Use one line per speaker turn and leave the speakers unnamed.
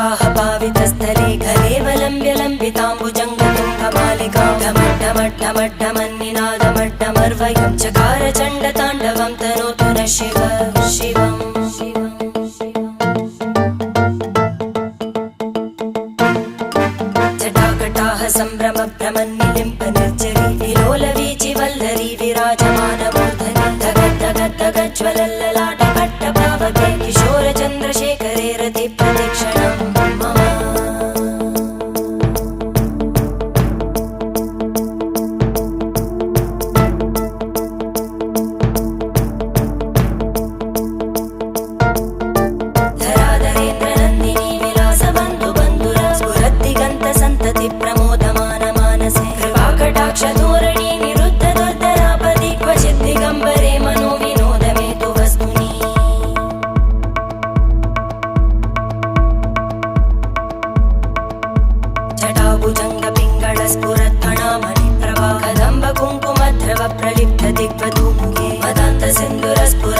जटाटवीगलज्जलप्रवाहपावितस्थले घलेवलम्ब्य लम्बिताम्बुजङ्गतुङ्गमालिकां ढमड्ढमड्ढमड्ढमन्निनादमड्ढमर्वयं चकार चण्डताण्डवं तनोतु नः शिव शिवम् जटाकटाः सम्भ्रमभ्रमन्निलिम्प निर्जरी विलोलवीचि वल्लरी विराजमानमूर्धनि धगद्धगद्धगज्ज्वलल्ललाटकट्टपावके किशोरचन्द्रशेखरे रतिप्रतिक्षणं मम धराधरेन्द्रनन्दिनी विलासबन्धुबन्धुर स्फुरद्दिगन्तसन्तति प्रमोदमानमानसे कृपाकटाक्षधोरणी निरुद्धदुर्धरापदि क्वचिद्दिगम्बरे मनोविनोदमेतु वस्तुनि जटाभुजङ्गपिङ्गळस्फुरत्फणामणिप्रभा कदम्बकुङ्कुमद्रव प्रलिप्तदिग्वधूमुखे मदान्तसिन्धुरस्फुर